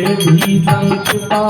भी संकटा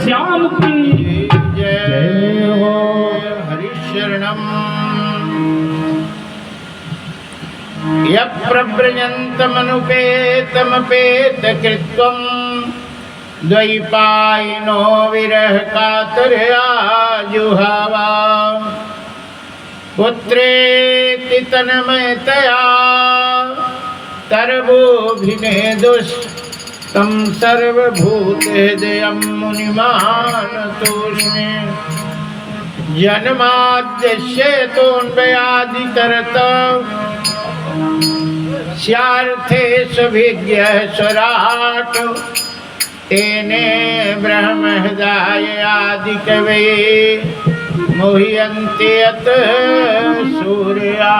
श्याम की जय हो। हरिशरणम यप्रव्रजन्तमनुपेतमपेतकृत्वं द्वैपायनो विरह कातरया जुहावा पुत्रेति तन्मयतया तरवोभिनेदुस्तं सर्वभूतहृदयं मुनिमानतोऽस्मि जन्माद्यस्य स्यार्थे सभिज्ञः स्वराट् तेने ब्रह्महृदायादिकवये मुह्यन्ति यत् सूर्या।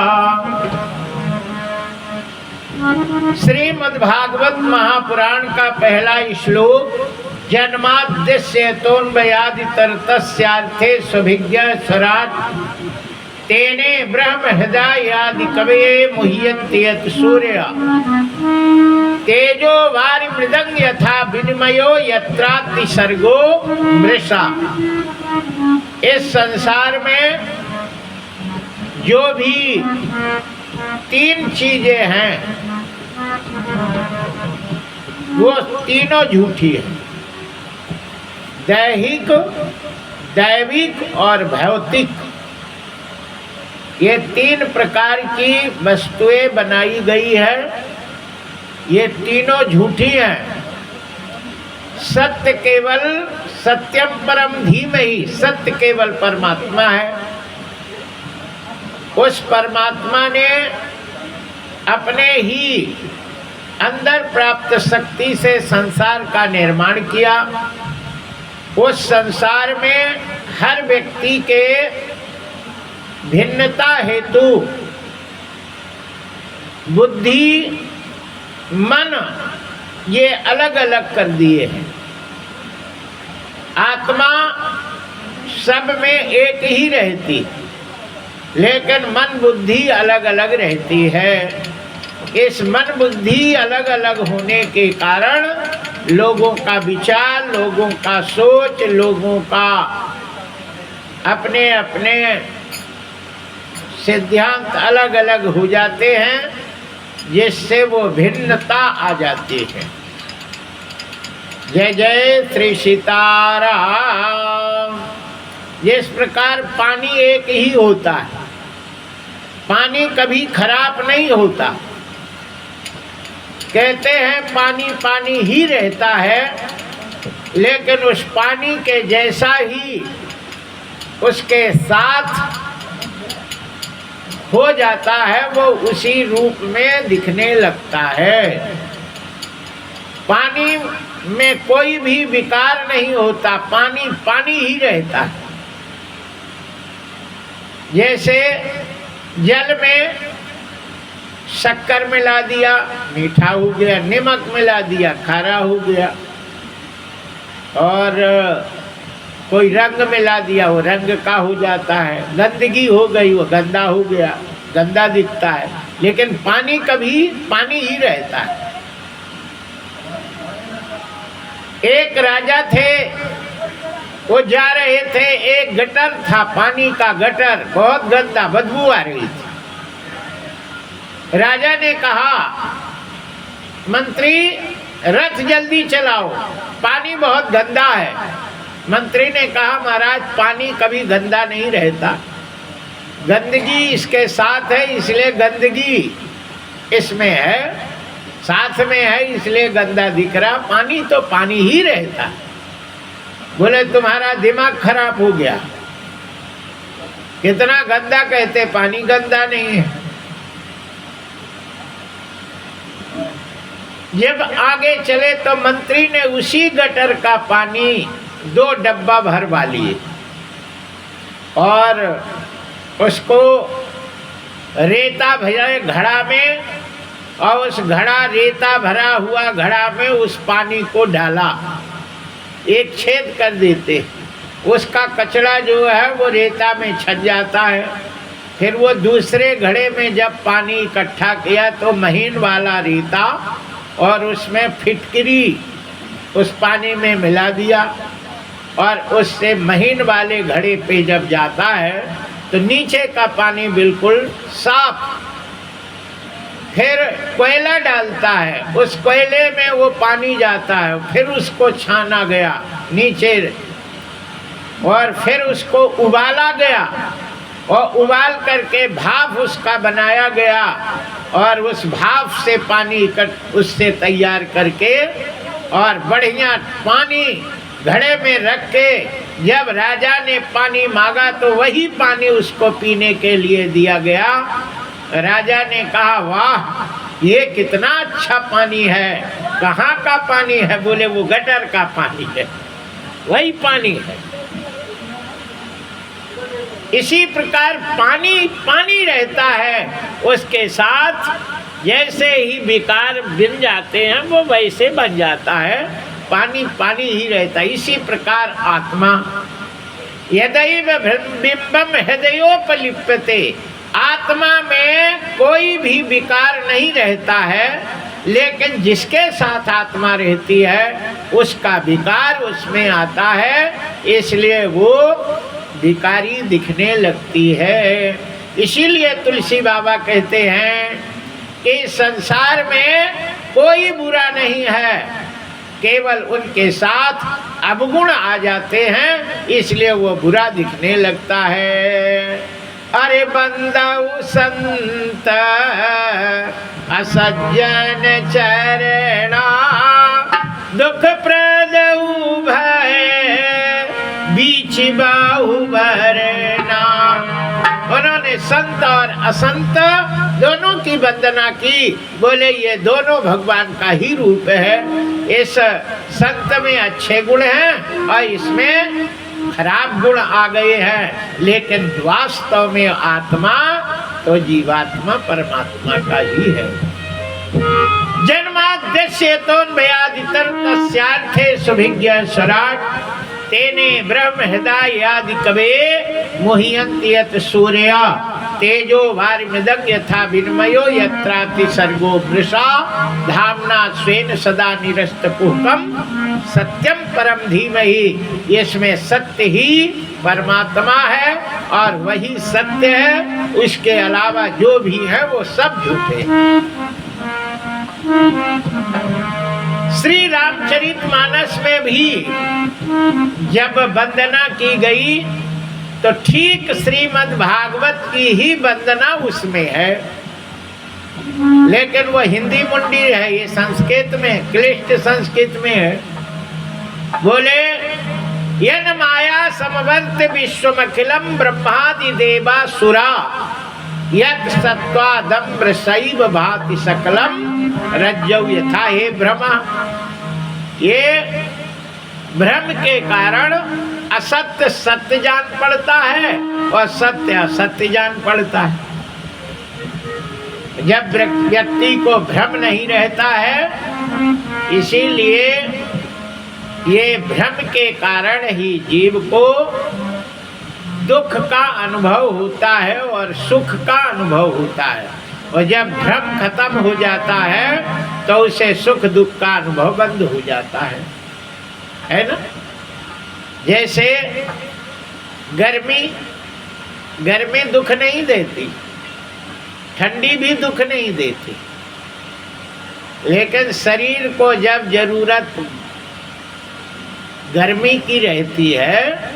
श्रीमद्भागवत महापुराण का पहला श्लोक जन्माद्यस्य तोन्वयादितरतस्यार्थे स्वभिज्ञः स्वराट् तेने ब्रह्म हृदयादि कवये मुह्यन्ति यत् सूर्य तेजो वारि मृदंग यथा विनिमयो यत्राति सर्गो मृषा। इस संसार में जो भी तीन चीजें हैं वो तीनों झूठी है, दैहिक, दैविक और भौतिक। ये तीन प्रकार की वस्तुएं बनाई गई है ये तीनों झूठी हैं। सत्य केवल सत्यम परम धीमहि, सत्य केवल परमात्मा है। उस परमात्मा ने अपने ही अंदर प्राप्त शक्ति से संसार का निर्माण किया। उस संसार में हर व्यक्ति के भिन्नता हेतु बुद्धि मन ये अलग अलग कर दिए हैं। आत्मा सब में एक ही रहती, लेकिन मन बुद्धि अलग अलग रहती है। इस मन बुद्धि अलग अलग होने के कारण लोगों का विचार, लोगों का सोच, लोगों का अपने अपने सिद्धांत अलग अलग हो जाते हैं, जिससे वो भिन्नता आ जाती है। जय जय श्री सीताराम। जिस प्रकार पानी एक ही होता है, पानी कभी खराब नहीं होता। कहते हैं पानी पानी ही रहता है, लेकिन उस पानी के जैसा ही उसके साथ हो जाता है, वो उसी रूप में दिखने लगता है। पानी में कोई भी विकार नहीं होता, पानी पानी ही रहता है। जैसे जल में शक्कर मिला दिया, मीठा हो गया, नमक मिला दिया, खारा हो गया, और कोई रंग मिला दिया, वो रंग का हो जाता है। गंदगी हो गई, वो गंदा हो गया, गंदा दिखता है। लेकिन पानी कभी पानी ही रहता है। एक राजा थे, वो जा रहे थे, एक गटर था, पानी का गटर, बहुत गंदा, बदबू आ रही थी। राजा ने कहा, मंत्री रथ जल्दी चलाओ, पानी बहुत गंदा है। मंत्री ने कहा, महाराज पानी कभी गंदा नहीं रहता, गंदगी इसके साथ है, इसलिए गंदगी इसमें है, साथ में है, इसलिए गंदा दिख रहा। पानी तो पानी ही रहता। बोले तुम्हारा दिमाग खराब हो गया, कितना गंदा कहते, पानी गंदा नहीं है। जब आगे चले तो मंत्री ने उसी गटर का पानी 2 डब्बा भरवा लिए और उसको रेता भरे घड़ा में, और उस घड़ा रेता भरा हुआ घड़ा में उस पानी को डाला, एक छेद कर देते, उसका कचरा जो है वो रेता में छन जाता है। फिर वो दूसरे घड़े में जब पानी इकट्ठा किया तो महीन वाला रेता और उसमें फिटकरी उस पानी में मिला दिया, और उससे महीन वाले घड़े पे जब जाता है तो नीचे का पानी बिल्कुल साफ। फिर कोयला डालता है, उस कोयले में वो पानी जाता है, फिर उसको छाना गया नीचे, और फिर उसको उबाला गया, और उबाल करके भाप उसका बनाया गया, और उस भाप से पानी उससे तैयार करके और बढ़िया पानी घड़े में रख के जब राजा ने पानी मांगा तो वही पानी उसको पीने के लिए दिया गया। राजा ने कहा, वाह ये कितना अच्छा पानी है। कहाँ का पानी है? बोले वो गटर का पानी है, वही पानी है। इसी प्रकार पानी पानी रहता है, उसके साथ जैसे ही विकार बन जाते हैं वो वैसे बन जाता है, पानी पानी ही रहता है। इसी प्रकार आत्मा यदैव बिंबम हृदयोपलिप्यते, आत्मा में कोई भी विकार नहीं रहता है, लेकिन जिसके साथ आत्मा रहती है उसका विकार उसमें आता है, इसलिए वो विकारी दिखने लगती है। इसीलिए तुलसी बाबा कहते हैं कि संसार में कोई बुरा नहीं है, केवल उनके साथ अवगुण आ जाते हैं, इसलिए वो बुरा दिखने लगता है। अरे बंदा संत असज्जन चरणा दुख प्रद भय बीच बाहु भरना। उन्होंने संत और असंत दोनों की वंदना की। बोले ये दोनों भगवान का ही रूप है। इस संत में अच्छे गुण हैं और इसमें खराब गुण आ गए हैं, लेकिन वास्तव में आत्मा तो जीवात्मा परमात्मा का ही है। जन्माद्यस्यतोन्मयादितर तस्यार्थे सुभिज्ञ स्वराट तेने ब्रह्म हृदय आदि कवे मुह्यन्ति यत् सूर्या तेजो वारिमृदं यथा विनिमयो यत्राति सर्गो वृषा धाम्ना स्वेन सदा निरस्तकुहकं सत्यम परम धीमहि। इसमें सत्य ही परमात्मा है और वही सत्य है, उसके अलावा जो भी है वो सब झूठे हैं। श्री रामचरितमानस में भी जब वंदना की गई तो ठीक श्रीमद् भागवत की ही वंदना उसमें है, लेकिन वो हिंदी मुंडी है, ये संस्कृत में, क्लिष्ट संस्कृत में है। बोले यन माया समवंत विश्वमखिलम ब्रह्मादि देवा सुरा यत् सत्वादम्र शैव भाति सकलम रज्जौ यथा। हे ब्रह्मा, ये भ्रम के कारण असत्य सत्य जान पड़ता है और सत्य असत्य जान पड़ता है। जब व्यक्ति को भ्रम नहीं रहता है, इसीलिए ये भ्रम के कारण ही जीव को दुख का अनुभव होता है और सुख का अनुभव होता है। और जब भ्रम खत्म हो जाता है तो उसे सुख दुख का अनुभव बंद हो जाता है ना। जैसे गर्मी दुख नहीं देती, ठंडी भी दुख नहीं देती, लेकिन शरीर को जब जरूरत गर्मी की रहती है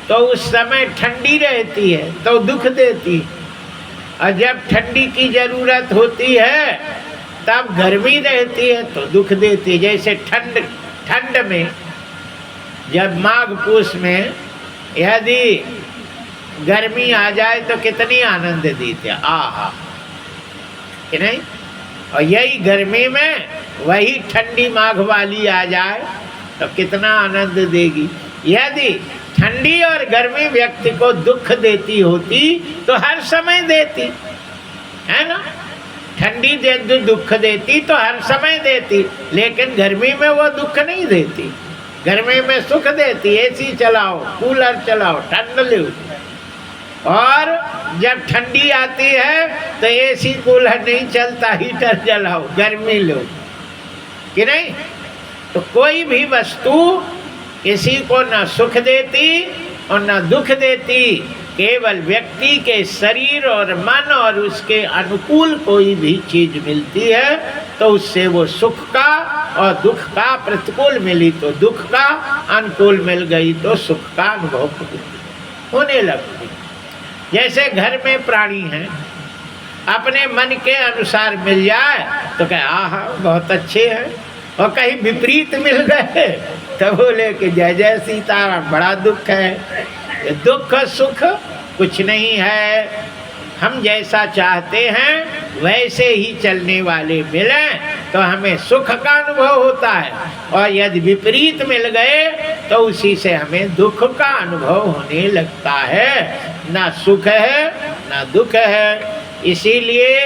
तो उस समय ठंडी रहती है तो दुख देती, और जब ठंडी की जरूरत होती है तब गर्मी रहती है तो दुख देती है। जैसे ठंड में जब माघ पूस में यदि गर्मी आ जाए तो कितनी आनंद देती है, आहा, कि नहीं। और यही गर्मी में वही ठंडी माघ वाली आ जाए तो कितना आनंद देगी। यदि ठंडी और गर्मी व्यक्ति को दुख देती होती तो हर समय देती, है ना। ठंडी दुख देती तो हर समय देती, लेकिन गर्मी में वो दुख नहीं देती। गर्मी में सुख देती, एसी चलाओ, कूलर चलाओ, ठंड लो। और जब ठंडी आती है तो एसी कूलर नहीं चलता, हीटर जलाओ, गर्मी लो, कि नहीं। तो कोई भी वस्तु किसी को न सुख देती और न दुख देती, केवल व्यक्ति के शरीर और मन और उसके अनुकूल कोई भी चीज मिलती है तो उससे वो सुख का और दुख का, प्रतिकूल मिली तो दुख का, अनुकूल मिल गई तो सुख का अनुभव होने लगती। जैसे घर में प्राणी हैं, अपने मन के अनुसार मिल जाए तो कहे आहा बहुत अच्छे हैं, और कहीं विपरीत मिल गए तो बोले कि जय जय सीताराम, बड़ा दुख है। दुख सुख कुछ नहीं है, हम जैसा चाहते हैं वैसे ही चलने वाले मिलें तो हमें सुख का अनुभव होता है, और यदि विपरीत मिल गए तो उसी से हमें दुख का अनुभव होने लगता है। ना सुख है ना दुख है। इसीलिए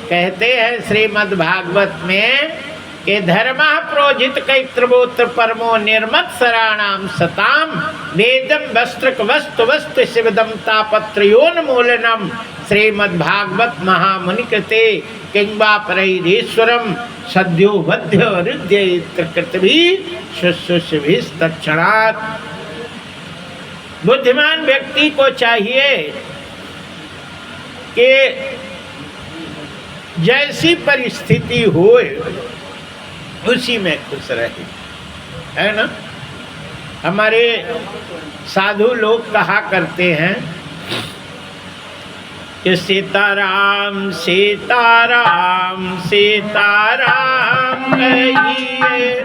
कहते हैं श्रीमद् भागवत में कि धर्मः प्रोजित कैत्रवोत्र परमो निर्मत्सराणाम सताम वेदम वस्त्रक वस्तु वस्तु शिवदम तापत्रयोन्मूलनम श्रीमद् भागवत महामुनि कृते किंबा परैरेश्वरम सद्यो वध्य हृदय कृतभि शुश्रूषभिस्तत्क्षणात्। बुद्धिमान व्यक्ति को चाहिए कि जैसी परिस्थिति होए उसी में खुश रहे, है ना। हमारे साधु लोग कहा करते हैं कि सीताराम सीताराम सीताराम कहिए,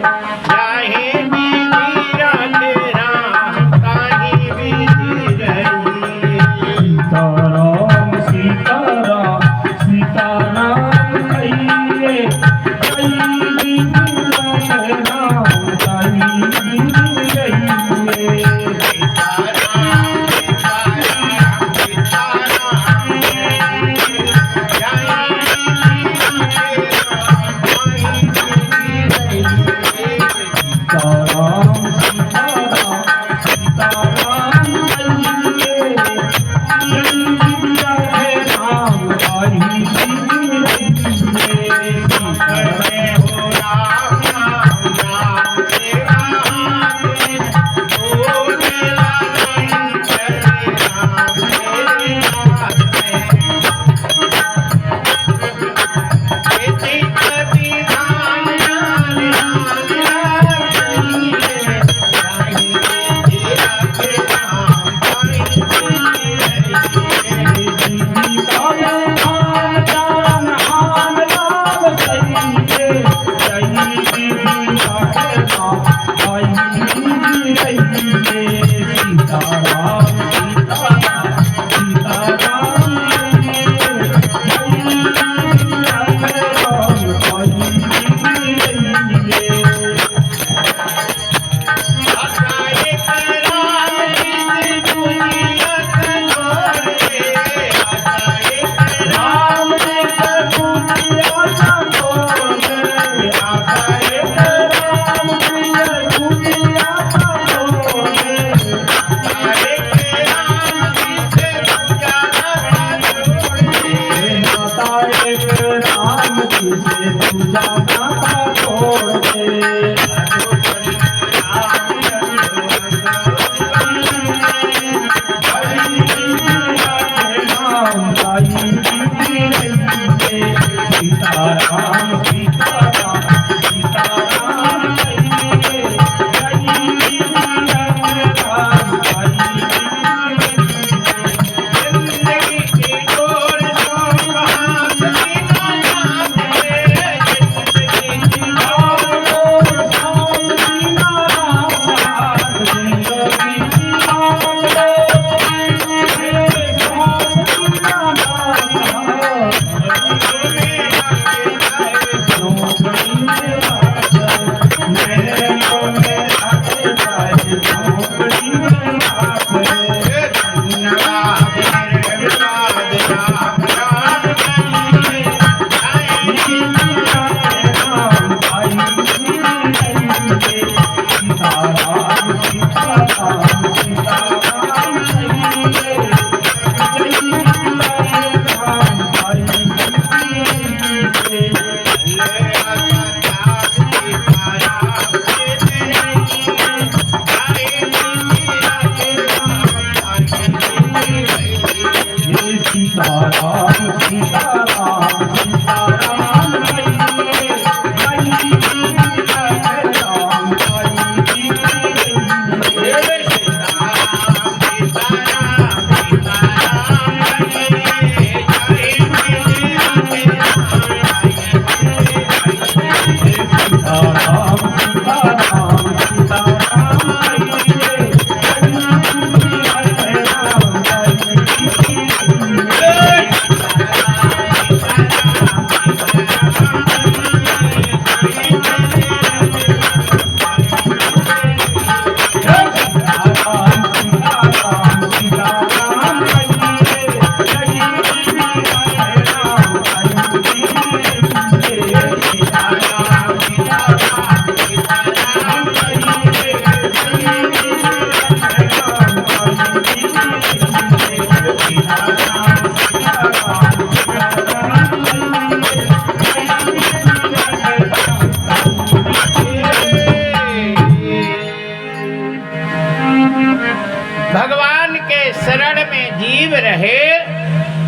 चाहे विधि राधे राम ताहि विधि रहिए। सीताराम सीताराम सीताराम कहिए, कहीं भी राम कहीं भी रहिए।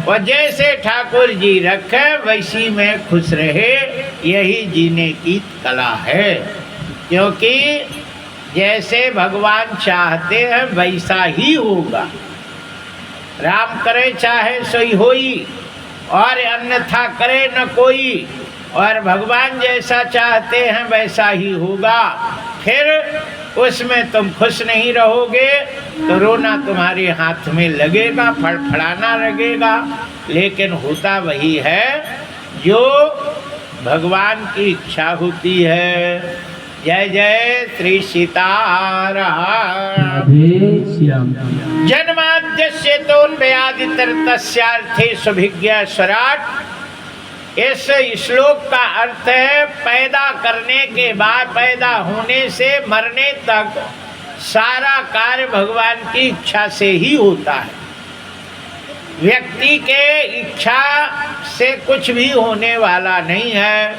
और जैसे ठाकुर जी रखे वैसी में खुश रहे, यही जीने की कला है। क्योंकि जैसे भगवान चाहते हैं वैसा ही होगा। राम करे चाहे सोई होई, और अन्यथा करे न कोई। और भगवान जैसा चाहते हैं वैसा ही होगा। फिर उसमें तुम खुश नहीं रहोगे तो रोना तुम्हारे हाथ में लगेगा, फड़फड़ाना लगेगा, लेकिन होता वही है जो भगवान की इच्छा होती है। जय जय श्री सीताराम। जन्माद्यस्य तोन्मयादितरतस्यार्थे सुभिज्ञ स्वराट। इस श्लोक का अर्थ है पैदा करने के बाद, पैदा होने से मरने तक सारा कार्य भगवान की इच्छा से ही होता है। व्यक्ति के इच्छा से कुछ भी होने वाला नहीं है।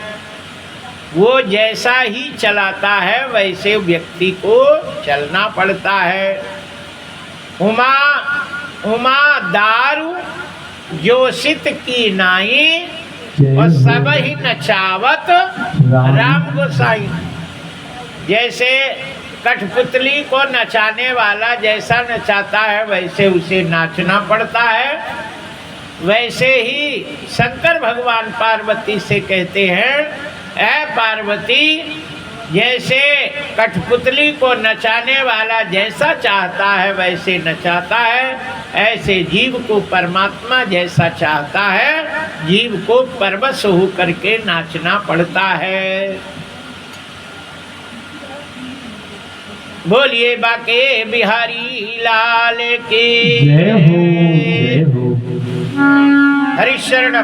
वो जैसा ही चलाता है वैसे व्यक्ति को चलना पड़ता है। उमा उमा दारू जोशित की नाई, और सब ही नचावत राम गोसाई। जैसे कठपुतली को नचाने वाला जैसा नचाता है वैसे उसे नाचना पड़ता है। वैसे ही शंकर भगवान पार्वती से कहते हैं, ऐ पार्वती, जैसे कठपुतली को नचाने वाला जैसा चाहता है वैसे नचाता है, ऐसे जीव को परमात्मा जैसा चाहता है जीव को परवश होकर के नाचना पड़ता है। बोलिए बाके बिहारी लाल की जय हो, जय हो। हरिशरण।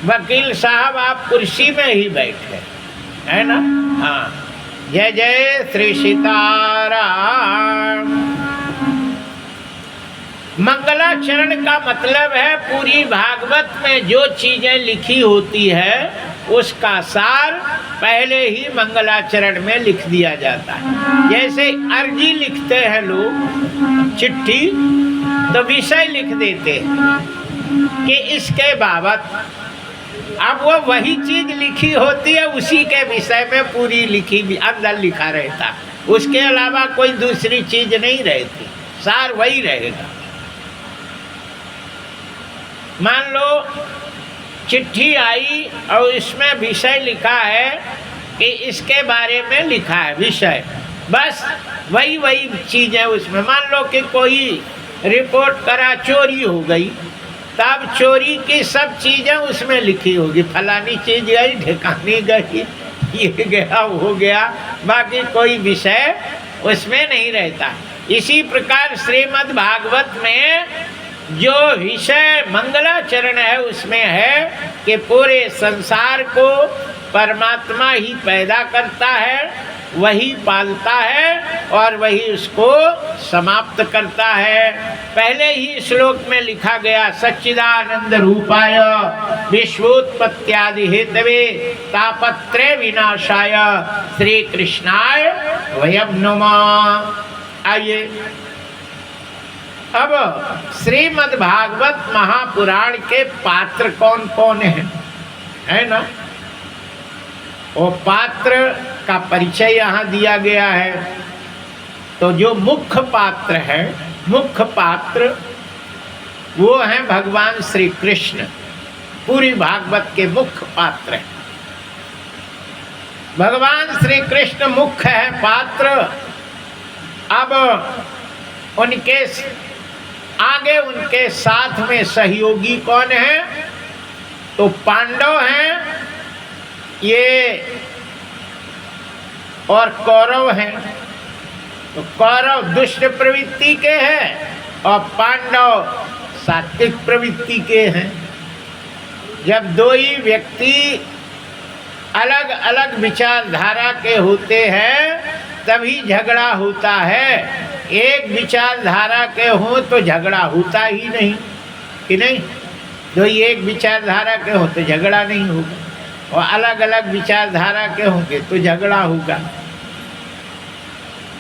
वकील साहब आप कुर्सी में ही बैठे है ना? हाँ, जय जय श्री सीताराम। मंगलाचरण का मतलब है पूरी भागवत में जो चीजें लिखी होती है उसका सार पहले ही मंगलाचरण में लिख दिया जाता है। जैसे अर्जी लिखते हैं लोग, चिट्ठी, तो विषय लिख देते हैं कि इसके बाबत। अब वो वही चीज लिखी होती है, उसी के विषय में पूरी लिखी अंदर लिखा रहता, उसके अलावा कोई दूसरी चीज नहीं रहती, सार वही रहेगा। मान लो चिट्ठी आई और इसमें विषय लिखा है कि इसके बारे में लिखा है विषय, बस वही चीज है उसमें। मान लो कि कोई रिपोर्ट करा चोरी हो गई, तब चोरी की सब चीजें उसमें लिखी होगी, फलानी चीज गई, ढिकानी गई, ये गया वो गया, बाकी कोई विषय उसमें नहीं रहता। इसी प्रकार श्रीमद् भागवत में जो विषय मंगलाचरण है उसमें है कि पूरे संसार को परमात्मा ही पैदा करता है, वही पालता है और वही उसको समाप्त करता है। पहले ही श्लोक में लिखा गया, सच्चिदानंद रूपाय विश्वोत्पत्त्यादि हेतवे तापत्रय विनाशाय श्री कृष्णाय वयं नमः। आइए अब श्रीमद् भागवत महापुराण के पात्र कौन कौन है ना? वो पात्र का परिचय यहाँ दिया गया है। तो जो मुख्य पात्र है, मुख्य पात्र वो हैं भगवान श्री कृष्ण, पूरी भागवत के मुख्य पात्र हैं। भगवान श्री कृष्ण मुख्य है पात्र। अब उनके आगे उनके साथ में सहयोगी कौन है? तो पांडव हैं ये, और कौरव हैं। तो कौरव दुष्ट प्रवृत्ति के हैं और पांडव सात्विक प्रवृत्ति के हैं। जब दो ही व्यक्ति अलग अलग विचारधारा के होते हैं तभी झगड़ा होता है। एक विचारधारा के हों तो झगड़ा होता ही नहीं, कि नहीं? जो एक विचारधारा के हो तो झगड़ा नहीं होगा, और अलग अलग विचारधारा के होंगे तो झगड़ा होगा।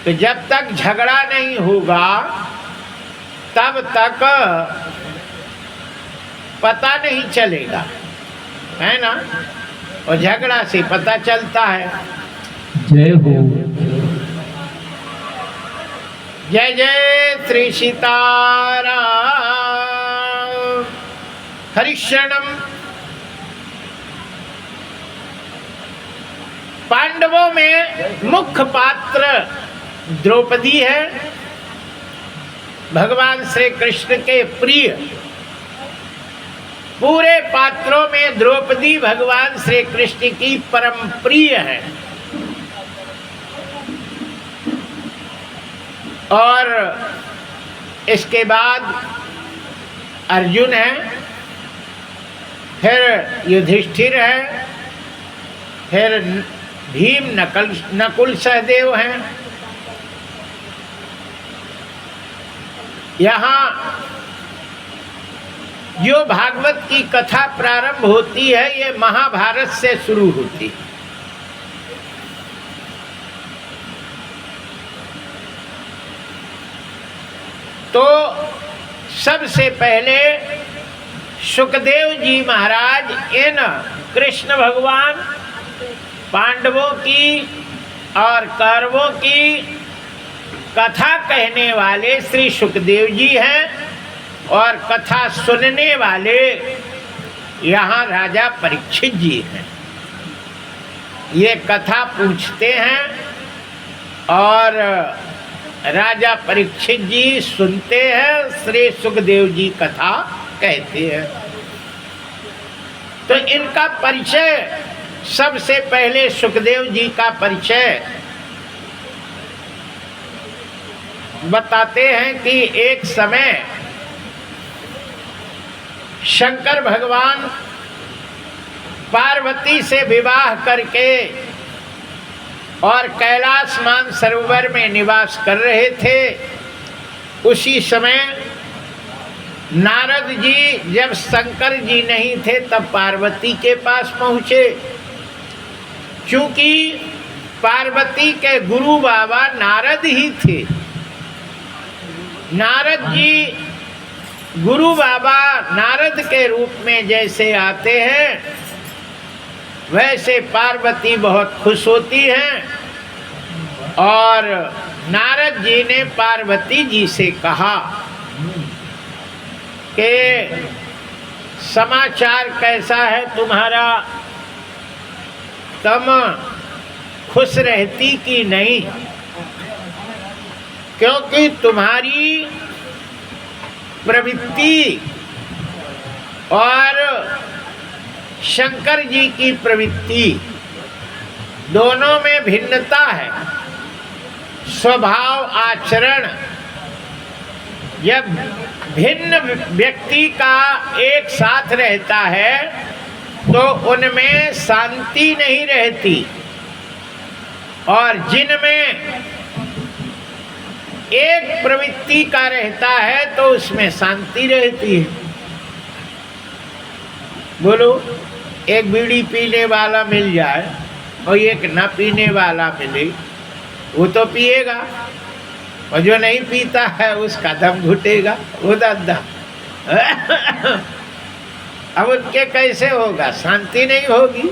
तो जब तक झगड़ा नहीं होगा तब तक पता नहीं चलेगा, है ना? और झगड़ा से पता चलता है। जय हो। जय जय श्री सीताराम। हरिशरणम। पांडवों में मुख्य पात्र द्रौपदी है, भगवान श्री कृष्ण के प्रिय। पूरे पात्रों में द्रौपदी भगवान श्री कृष्ण की परम प्रिय है। और इसके बाद अर्जुन है, फिर युधिष्ठिर है, फिर भीम नकुल सहदेव हैं। यहाँ जो भागवत की कथा प्रारंभ होती है ये महाभारत से शुरू होती है। तो सबसे पहले सुखदेव जी महाराज इन कृष्ण भगवान, पांडवों की और कौरवों की कथा कहने वाले श्री सुखदेव जी हैं और कथा सुनने वाले यहाँ राजा परीक्षित जी हैं। ये कथा पूछते हैं और राजा परीक्षित जी सुनते हैं, श्री सुखदेव जी कथा कहते हैं। तो इनका परिचय, सबसे पहले सुखदेव जी का परिचय बताते हैं कि एक समय शंकर भगवान पार्वती से विवाह करके और कैलाश मान सरोवर में निवास कर रहे थे। उसी समय नारद जी जब शंकर जी नहीं थे तब पार्वती के पास पहुँचे। क्योंकि पार्वती के गुरु बाबा नारद ही थे। नारद जी गुरु बाबा नारद के रूप में जैसे आते हैं वैसे पार्वती बहुत खुश होती हैं और नारद जी ने पार्वती जी से कहा कि समाचार कैसा है तुम्हारा, तुम खुश रहती कि नहीं, क्योंकि तुम्हारी प्रवृत्ति और शंकर जी की प्रवृत्ति दोनों में भिन्नता है। स्वभाव आचरण, जब भिन्न व्यक्ति का एक साथ रहता है तो उनमें शांति नहीं रहती, और जिनमें एक प्रवृत्ति का रहता है तो उसमें शांति रहती है। बोलो, एक बीड़ी पीने वाला मिल जाए और एक न पीने वाला मिले, वो तो पिएगा, और जो नहीं पीता है उसका दम घुटेगा। वो दादा अब उनके कैसे होगा, शांति नहीं होगी,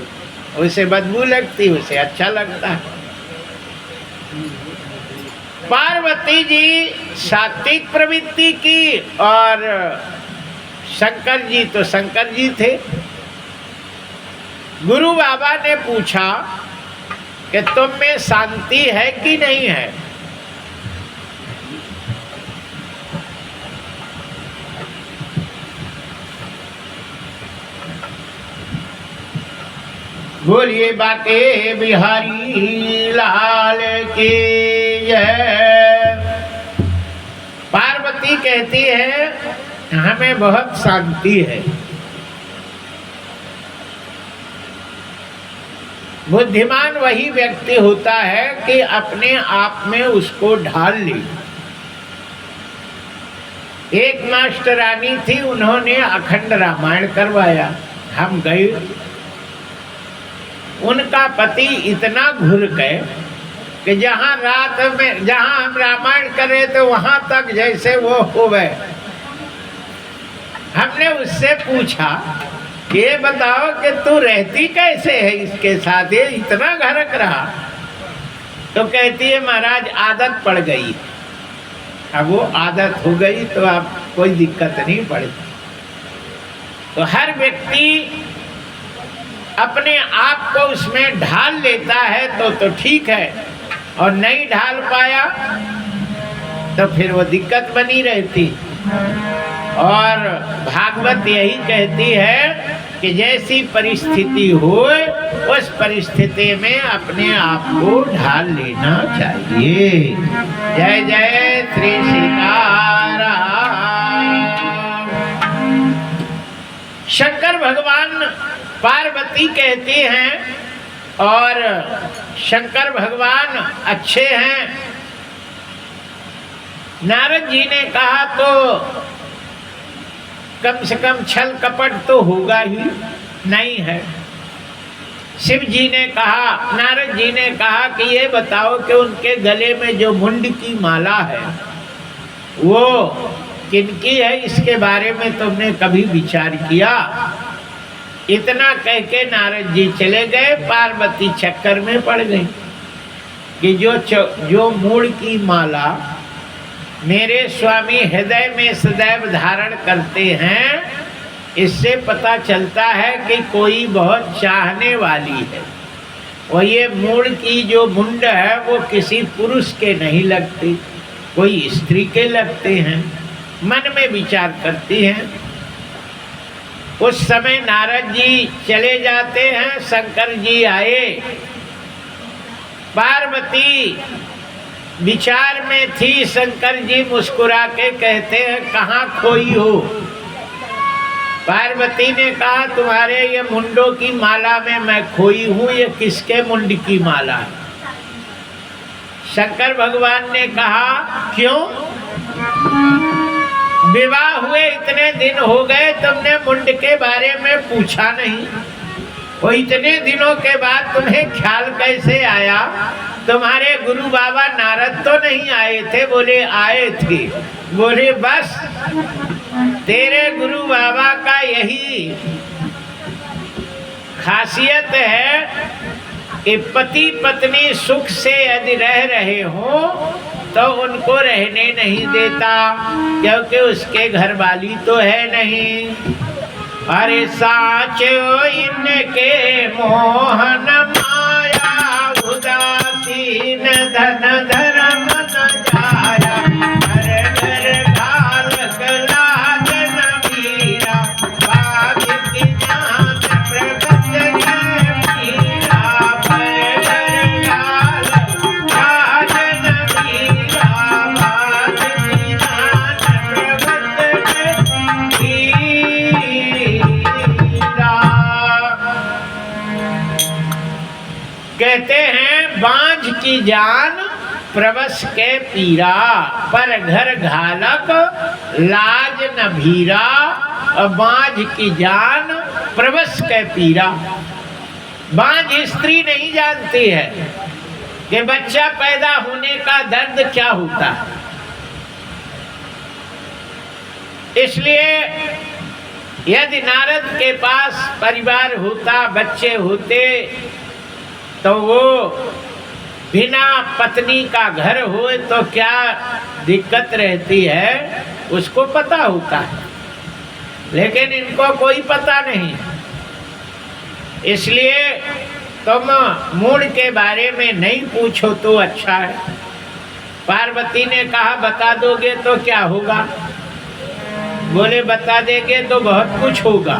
उसे बदबू लगती, उसे अच्छा लगता है। पार्वती जी सात्विक प्रवृत्ति की और शंकर जी तो शंकर जी थे। गुरु बाबा ने पूछा कि तुम में शांति है कि नहीं है। बोलिए बाके बिहारी लाल की जय। पार्वती कहती है हमें बहुत शांति है। बुद्धिमान वही व्यक्ति होता है कि अपने आप में उसको ढाल ले। एक मास्टरानी थी, उन्होंने अखंड रामायण करवाया। हम गए, उनका पति इतना घुर गए कि जहाँ रात में जहाँ हम रामायण कर रहे थे वहाँ तक जैसे वो हो गए। हमने उससे पूछा ये बताओ कि तू रहती कैसे है इसके साथ, ये इतना घरक रहा। तो कहती है महाराज आदत पड़ गई। अब वो आदत हो गई तो अब कोई दिक्कत नहीं पड़ती। तो हर व्यक्ति अपने आप को उसमें ढाल लेता है तो ठीक है, और नहीं ढाल पाया तो फिर वो दिक्कत बनी रहती। और भागवत यही कहती है कि जैसी परिस्थिति हो उस परिस्थिति में अपने आप को ढाल लेना चाहिए। जय जय श्री सीताराम। शंकर भगवान पार्वती कहते हैं और शंकर भगवान अच्छे हैं। नारद जी ने कहा तो कम से कम छल कपट तो होगा ही नहीं है। शिव जी ने कहा, नारद जी ने कहा कि ये बताओ कि उनके गले में जो मुंड की माला है वो किनकी है, इसके बारे में तुमने कभी विचार किया? इतना कह के नारद जी चले गए। पार्वती चक्कर में पड़ गई कि जो मूड की माला मेरे स्वामी हृदय में सदैव धारण करते हैं, इससे पता चलता है कि कोई बहुत चाहने वाली है। और ये मूड की जो मुंड है वो किसी पुरुष के नहीं लगती, कोई स्त्री के लगते हैं। मन में विचार करती हैं। उस समय नारद जी चले जाते हैं, शंकर जी आए। पार्वती विचार में थी। शंकर जी मुस्कुरा के कहते हैं, कहाँ खोई हो? पार्वती ने कहा, तुम्हारे ये मुंडों की माला में मैं खोई हूँ। ये किसके मुंड की माला है? शंकर भगवान ने कहा, क्यों? विवाह हुए इतने दिन हो गए, तुमने मुंड के बारे में पूछा नहीं। वो इतने दिनों के बाद तुम्हें ख्याल कैसे आया? तुम्हारे गुरु बाबा नारद तो नहीं आए थे? बोले आए थे। बोले बस तेरे गुरु बाबा का यही खासियत है कि पति पत्नी सुख से यदि रह रहे हो तो उनको रहने नहीं देता, क्योंकि उसके घर वाली तो है नहीं। अरे साचो इनके मोहन माया, उदासीन धन धर्म न जाया। हर घर घाल लाज न मीरा, बाग की जान प्रगट है मीरा। हर घर घाल लाज न मीरा, बाग की जान प्रगट है मीरा। कहते हैं बांझ की जान प्रवश के पीरा, पर घर घालक लाज न भीरा। बांझ की जान प्रवश के पीरा। बांझ स्त्री नहीं जानती है कि बच्चा पैदा होने का दर्द क्या होता है। इसलिए यदि नारद के पास परिवार होता, बच्चे होते, तो वो बिना पत्नी का घर हो तो क्या दिक्कत रहती है, उसको पता होता है। लेकिन इनको कोई पता नहीं। इसलिए तुम मूड के बारे में नहीं पूछो तो अच्छा है। पार्वती ने कहा, बता दोगे तो क्या होगा? बोले बता देंगे तो बहुत कुछ होगा।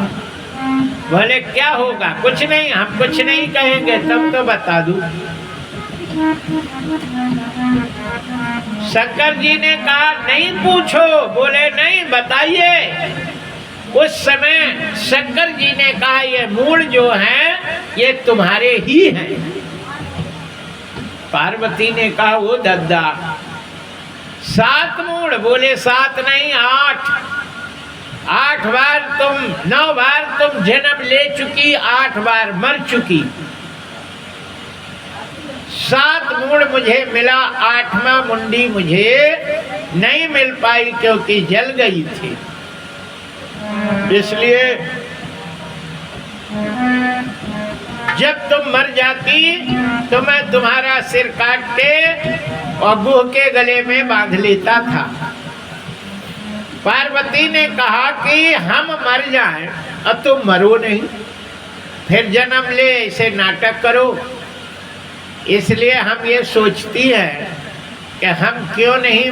बोले क्या होगा? कुछ नहीं, हम कुछ नहीं कहेंगे, तब तो बता दूं। शंकर जी ने कहा, नहीं पूछो। बोले नहीं, बताइए। उस समय शंकर जी ने कहा, ये मूड जो है ये तुम्हारे ही हैं। पार्वती ने कहा, वो दद्दा 7 मूड? बोले 7 नहीं, 8। 8 बार तुम, 9 बार तुम जन्म ले चुकी, 8 बार मर चुकी। 7 मूड मुझे मिला, 8वां मुंडी मुझे नहीं मिल पाई क्योंकि जल गई थी। इसलिए जब तुम मर जाती तो मैं तुम्हारा सिर काट के और बूह के गले में बांध लेता था। पार्वती ने कहा कि हम मर जाएं और तुम मरो नहीं, फिर जन्म ले, ऐसे नाटक करो। इसलिए हम ये सोचती हैं कि हम क्यों नहीं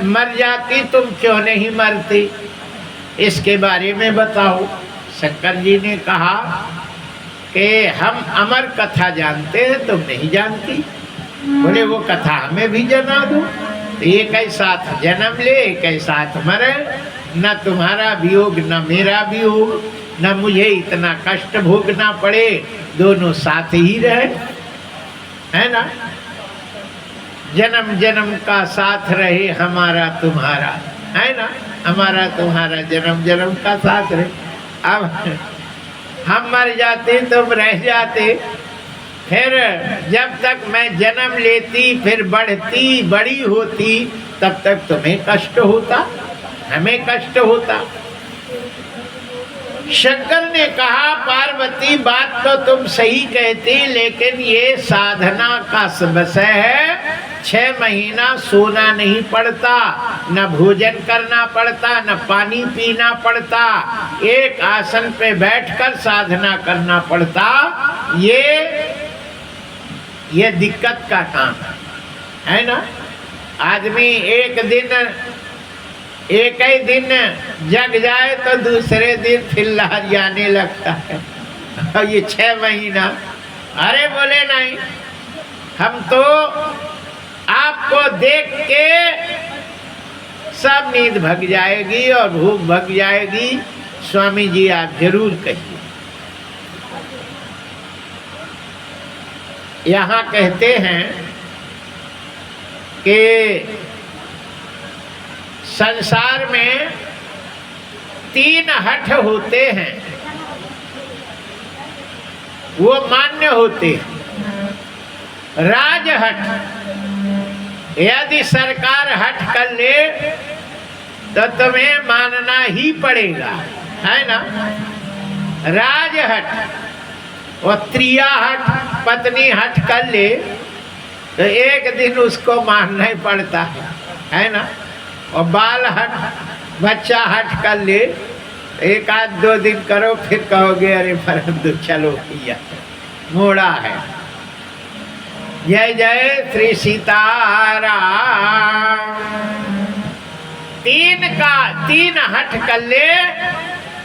मर जाती, तुम क्यों नहीं मरती, इसके बारे में बताओ। शंकर जी ने कहा कि हम अमर कथा जानते हैं, तुम नहीं जानती। बोले वो कथा हमें भी जना दो। तो एक ही साथ जन्म ले, एक ही साथ मरे, न तुम्हारा वियोग न मेरा वियोग, न मुझे इतना कष्ट भोगना पड़े, दोनों साथ ही रहे, है ना। जन्म जन्म का साथ रहे हमारा तुम्हारा, है ना, हमारा तुम्हारा जन्म जन्म का साथ रहे। अब हम मर जाते तुम रह जाते, फिर जब तक मैं जन्म लेती, फिर बढ़ती बड़ी होती, तब तक तुम्हें कष्ट होता, हमें कष्ट होता। शंकर ने कहा पार्वती बात तो तुम सही कहती, लेकिन ये साधना का विषय है। 6 महीना सोना नहीं पड़ता, न भोजन करना पड़ता, न पानी पीना पड़ता, एक आसन पे बैठकर साधना करना पड़ता। ये दिक्कत का काम है ना। आदमी एक ही दिन जग जाए तो दूसरे दिन फिर लहर जाने लगता है। और ये 6 महीना, अरे बोले नहीं, हम तो आपको देख के सब नींद भग जाएगी और भूख भग जाएगी। स्वामी जी आप जरूर कहिए। यहाँ कहते हैं कि संसार में 3 हठ होते हैं, वो मान्य होते हैं। राजहठ, यदि सरकार हठ कर ले तो तुम्हें मानना ही पड़ेगा, है ना। राजहठ और त्रिया हठ, पत्नी हठ कर ले तो एक दिन उसको मानना ही पड़ता है ना। और बाल हट, बच्चा हट कर ले, एक आध 2 दिन करो, फिर कहोगे अरे परंतु चलो भैया मोड़ा है। जय जय श्री सीताराम। 3 हट कर ले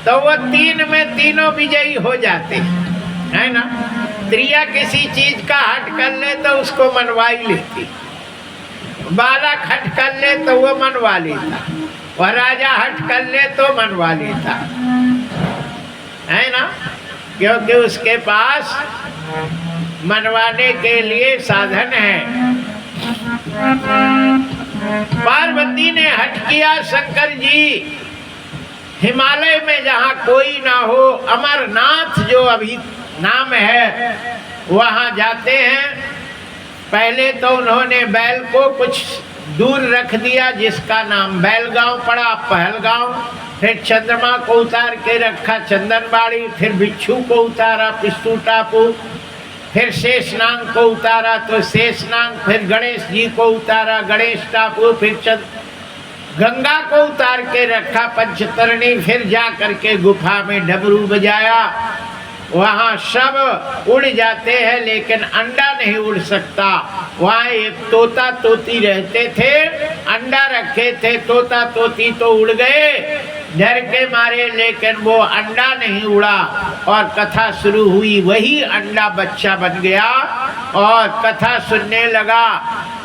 तो वो 3 में तीनों विजयी हो जाते है ना। त्रिया किसी चीज का हट कर ले तो उसको मनवा ही लेती, बालक हट कर ले तो वो मनवा लेता, और राजा हट कर ले तो मनवा लेता, है ना। क्योंकि उसके पास मनवाने के लिए साधन है। पार्वती ने हट किया, शंकर जी हिमालय में जहाँ कोई ना हो, अमरनाथ जो अभी नाम है, वहाँ जाते हैं। पहले तो उन्होंने बैल को कुछ दूर रख दिया, जिसका नाम बैलगांव पड़ा, पहलगांव। फिर चंद्रमा को उतार के रखा चंदनबाड़ी, फिर बिच्छू को उतारा पिस्सू टापू, फिर शेषनाग को उतारा तो शेषनाग, फिर गणेश जी को उतारा गणेश टापू, फिर गंगा को उतार के रखा पंचतरणी। फिर जा करके गुफा में डमरू बजाया। वहाँ सब उड़ जाते हैं, लेकिन अंडा नहीं उड़ सकता। वहाँ एक तोता तोती रहते थे, अंडा रखे थे। तोता तोती तो उड़ गए डर के मारे, लेकिन वो अंडा नहीं उड़ा। और कथा शुरू हुई, वही अंडा बच्चा बन गया और कथा सुनने लगा।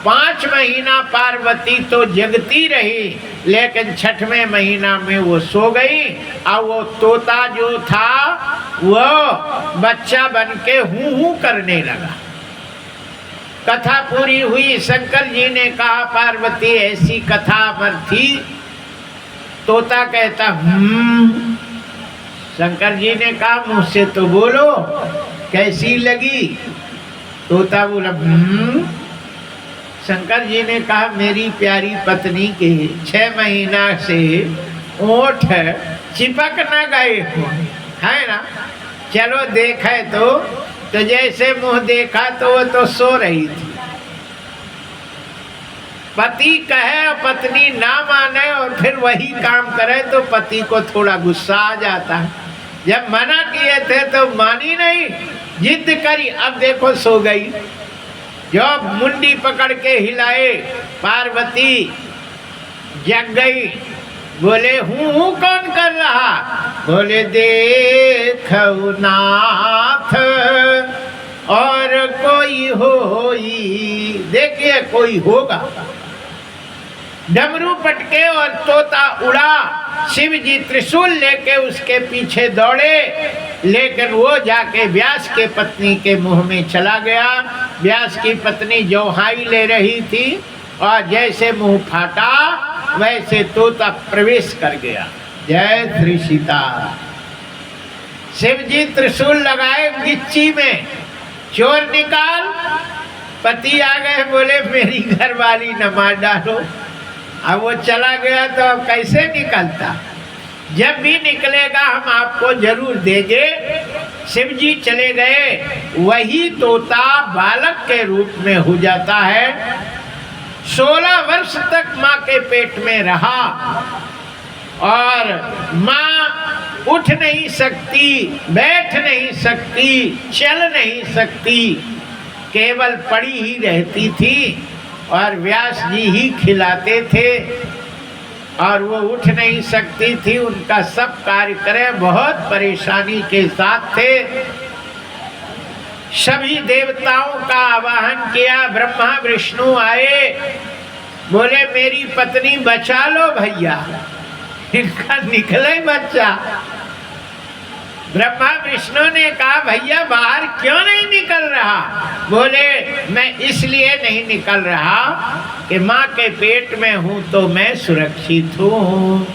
5 महीना पार्वती तो जगती रही, लेकिन 6वें महीना में वो सो गई। और वो तोता जो था वो बच्चा बन के हूँ करने लगा। कथा पूरी हुई। शंकर जी ने कहा पार्वती ऐसी कथा अमर थी। तोता कहता शंकर जी ने कहा मुझसे तो बोलो कैसी लगी। तोता बोला शंकर जी ने कहा मेरी प्यारी पत्नी के 6 महीना से ओठ चिपक न गए हो, है ना। चलो देखे तो जैसे मुंह देखा तो वो तो सो रही थी। पति कहे और पत्नी ना माने और फिर वही काम करे तो पति को थोड़ा गुस्सा आ जाता है। जब मना किए थे तो मानी नहीं, जिद करी, अब देखो सो गई। जब मुंडी पकड़ के हिलाए पार्वती जग गई। बोले हूँ कौन कर रहा? बोले देखो नाथ और कोई होई। देखिए कोई होगा। डमरू पटके और तोता उड़ा। शिव जी त्रिशूल लेके उसके पीछे दौड़े, लेकिन वो जाके व्यास के पत्नी के मुंह में चला गया। व्यास की पत्नी जोहाई ले रही थी और जैसे मुंह फाटा वैसे तोता प्रवेश कर गया। जय श्री सीता। शिव जी त्रिशूल लगाए गिच्ची में, चोर निकाल। पति आ गए, बोले मेरी घरवाली न मार डालो। अब वो चला गया तो अब कैसे निकलता? जब भी निकलेगा हम आपको जरूर देंगे। शिव जी चले गए। वही तोता बालक के रूप में हो जाता है। 16 वर्ष तक माँ के पेट में रहा और माँ उठ नहीं सकती, बैठ नहीं सकती, चल नहीं सकती, केवल पड़ी ही रहती थी और व्यास जी ही खिलाते थे और वो उठ नहीं सकती थी। उनका सब कार्यक्रम बहुत परेशानी के साथ थे। सभी देवताओं का आवाहन किया। ब्रह्मा विष्णु आए, बोले मेरी पत्नी बचा लो भैया, इनका निकले बच्चा। ब्रह्मा विष्णु ने कहा भैया बाहर क्यों नहीं निकल रहा? बोले मैं इसलिए नहीं निकल रहा कि माँ के पेट में हूँ तो मैं सुरक्षित हूँ।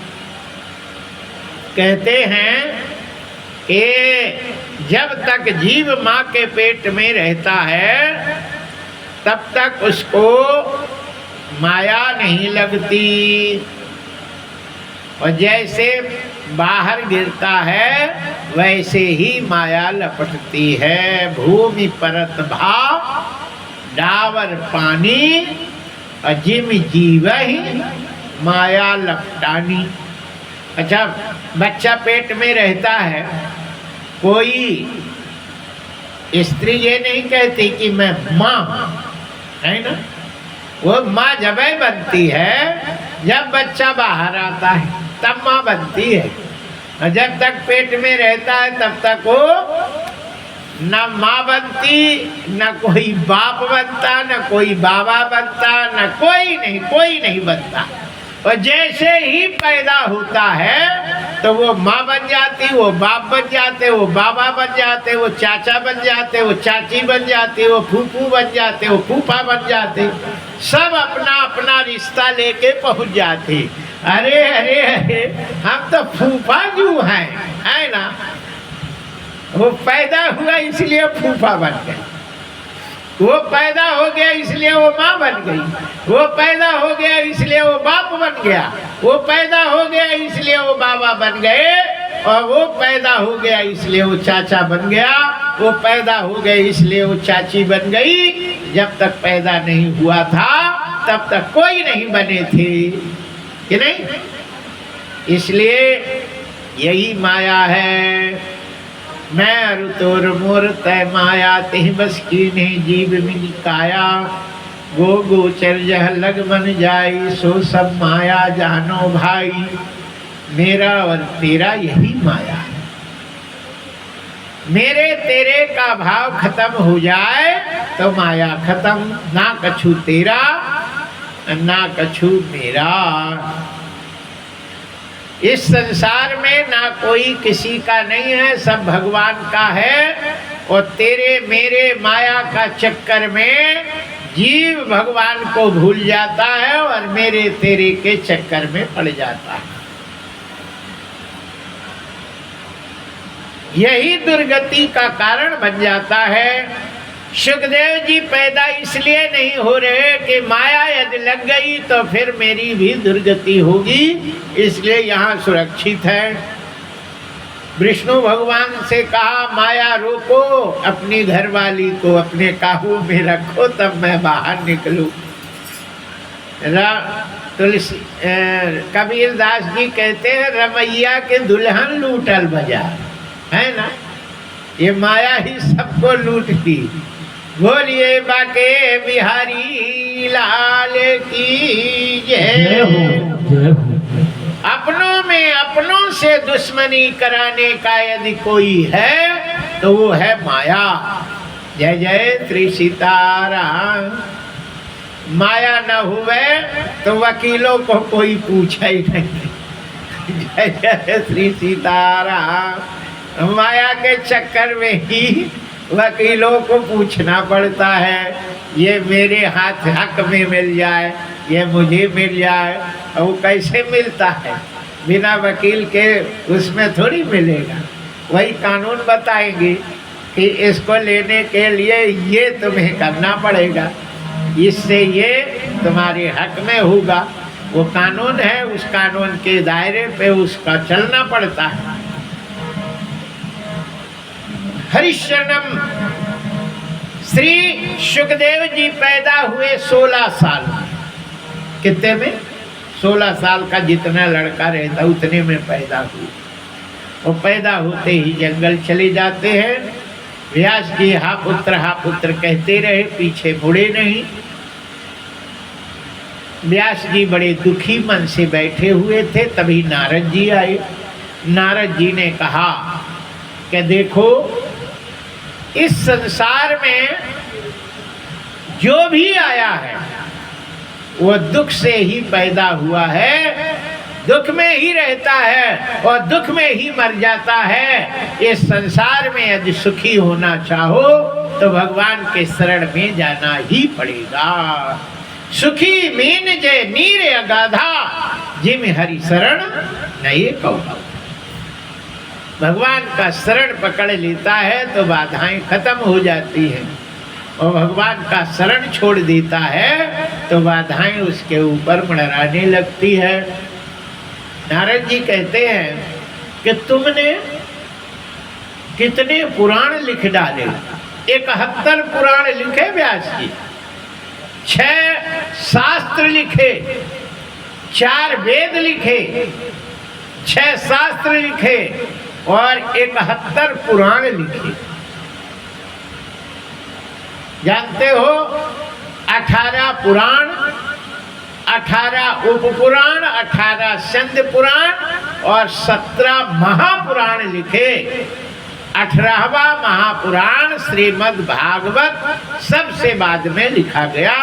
कहते हैं कि जब तक जीव माँ के पेट में रहता है तब तक उसको माया नहीं लगती, और जैसे बाहर गिरता है वैसे ही माया लपटती है। भूमि परत भाव डावर पानी, अजिम जीव ही माया लपटानी। अच्छा, बच्चा पेट में रहता है, कोई स्त्री ये नहीं कहती कि मैं माँ हूँ, है ना? वो माँ जब बनती है जब बच्चा बाहर आता है तब माँ बनती है। और जब तक पेट में रहता है तब तक वो न माँ बनती, न कोई बाप बनता, न कोई बाबा बनता, न कोई नहीं बनता। और जैसे ही पैदा होता है तो वो माँ बन जाती, वो बाप बन जाते, वो बाबा बन जाते, वो चाचा बन जाते, वो चाची बन जाती, वो फूफू बन जाते, वो फूफा बन जाते। सब अपना अपना रिश्ता लेके पहुंच जाते। अरे अरे अरे हम तो फूफा जू हैं, है ना? वो पैदा हुआ इसलिए फूफा बन गया, वो पैदा हो गया इसलिए वो माँ बन गई, वो पैदा हो गया इसलिए वो बाप बन गया, वो पैदा हो गया इसलिए वो बाबा बन गए, और वो पैदा हो गया इसलिए वो चाचा बन गया, वो पैदा हो गए इसलिए वो चाची बन गई। जब तक पैदा नहीं हुआ था तब तक कोई नहीं बने थे, कि नहीं? इसलिए यही माया है। मैं अरु तोर मोर तय माया तिह बस की नहीं जीव मिल काया, गो गोचर जह लग मन जाई सो सब माया जानो भाई। मेरा और तेरा यही माया है। मेरे तेरे का भाव खत्म हो जाए तो माया खत्म। ना कछु तेरा ना कछु मेरा। इस संसार में ना कोई किसी का नहीं है, सब भगवान का है। और तेरे मेरे माया का चक्कर में जीव भगवान को भूल जाता है और मेरे तेरे के चक्कर में पड़ जाता है। यही दुर्गति का कारण बन जाता है। सुखदेव जी पैदा इसलिए नहीं हो रहे कि माया यदि लग गई तो फिर मेरी भी दुर्गति होगी, इसलिए यहाँ सुरक्षित है। विष्णु भगवान से कहा माया रोको, अपनी घरवाली को अपने काबू में रखो तब मैं बाहर निकलूं। तुलसी कबीर दास जी कहते हैं रमैया के दुल्हन लूटल बाजार, है ना। ये माया ही सबको लूटती। बोलिए बाके बिहारी लाल की जय हो। जय हो। अपनों में अपनों से दुश्मनी कराने का यदि कोई है तो वो है माया। जय जय श्री सीताराम। माया न हुए तो वकीलों को कोई पूछे ही नहीं। जय जय श्री सीताराम। माया के चक्कर में ही वकीलों को पूछना पड़ता है, ये मेरे हाथ हक में मिल जाए, ये मुझे मिल जाए। और वो कैसे मिलता है? बिना वकील के उसमें थोड़ी मिलेगा। वही कानून बताएंगे कि इसको लेने के लिए ये तुम्हें करना पड़ेगा, इससे ये तुम्हारे हक में होगा। वो कानून है, उस कानून के दायरे पे उसका चलना पड़ता है। हरिशरणम श्री सुखदेव जी पैदा हुए 16 साल। कितने में? 16 साल का जितना लड़का रहता उतने में पैदा हुए। वो पैदा होते ही जंगल चले जाते हैं। व्यास जी हा पुत्र कहते रहे, पीछे मुड़े नहीं। व्यास जी बड़े दुखी मन से बैठे हुए थे, तभी नारद जी आए। नारद जी ने कहा कि देखो, इस संसार में जो भी आया है वो दुख से ही पैदा हुआ है, दुख में ही रहता है और दुख में ही मर जाता है। इस संसार में यदि सुखी होना चाहो तो भगवान के शरण में जाना ही पड़ेगा। सुखी मीन जय नीर अगाधा, जिम हरि शरण नहीं कहूँ। भगवान का शरण पकड़ लेता है तो बाधाएं खत्म हो जाती हैं, और भगवान का शरण छोड़ देता है तो बाधाएं उसके ऊपर मंडराने लगती है। नारद जी कहते हैं कि तुमने कितने पुराण लिख डाले। 71 पुराण लिखे व्यास जी, 6 शास्त्र लिखे, 4 वेद लिखे, 6 शास्त्र लिखे और 71 पुराण लिखे। जानते हो, 18 पुराण, 18 उपपुराण, 18 संध पुराण और 17 महापुराण लिखे। 18वां महापुराण श्रीमद् भागवत सबसे बाद में लिखा गया।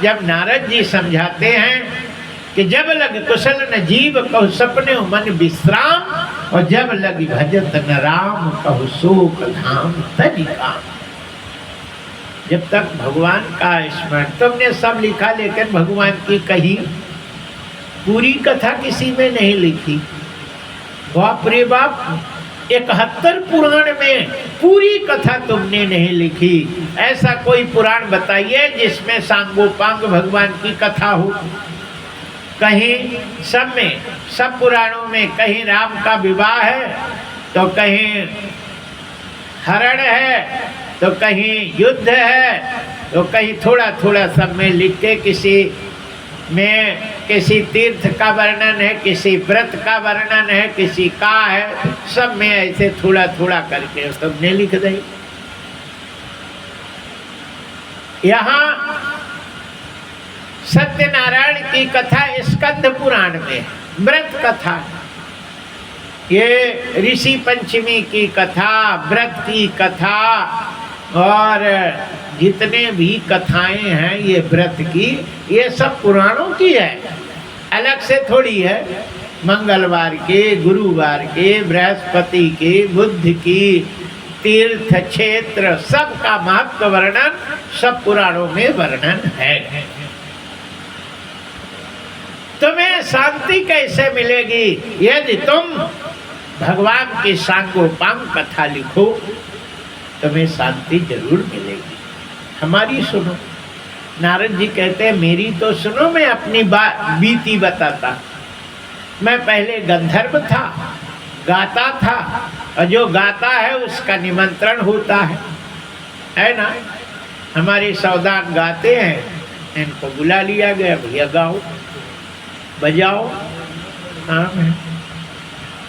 जब नारद जी समझाते हैं कि जब लग कुशल न जीव कहु सपने मन विश्राम, और जब लग भजत न राम कहु शोक धाम तज काम। जब तक भगवान का स्मरण, तुमने सब लिखा लेकिन भगवान की कही पूरी कथा किसी में नहीं लिखी। बाप रे बाप, 71 पुराण में पूरी कथा तुमने नहीं लिखी। ऐसा कोई पुराण बताइए जिसमें सांगोपांग भगवान की कथा हो। कहीं सब में, सब पुराणों में कहीं राम का विवाह है तो कहीं हरण है तो कहीं युद्ध है तो कहीं थोड़ा थोड़ा सब में लिख के, किसी में किसी तीर्थ का वर्णन है, किसी व्रत का वर्णन है, किसी का है, सब में ऐसे थोड़ा थोड़ा करके सबने लिख दे। यहाँ सत्यनारायण की कथा स्कंद पुराण में, व्रत कथा, ये ऋषि पंचमी की कथा, व्रत की कथा, और जितने भी कथाएं हैं ये व्रत की, ये सब पुराणों की है, अलग से थोड़ी है। मंगलवार के, गुरुवार के, बृहस्पति के, बुध की, तीर्थ क्षेत्र, सबका महत्व वर्णन सब पुराणों में वर्णन है। तुम्हें शांति कैसे मिलेगी? यदि तुम भगवान की सांगोपांग कथा लिखो, तुम्हें शांति जरूर मिलेगी। हमारी सुनो। नारद जी कहते हैं मेरी तो सुनो, मैं अपनी बीती बताता। मैं पहले गंधर्व था, गाता था, और जो गाता है उसका निमंत्रण होता है ना। हमारे सौदान गाते हैं, इनको बुला लिया गया, भैया गाओ बजाओ। हाँ,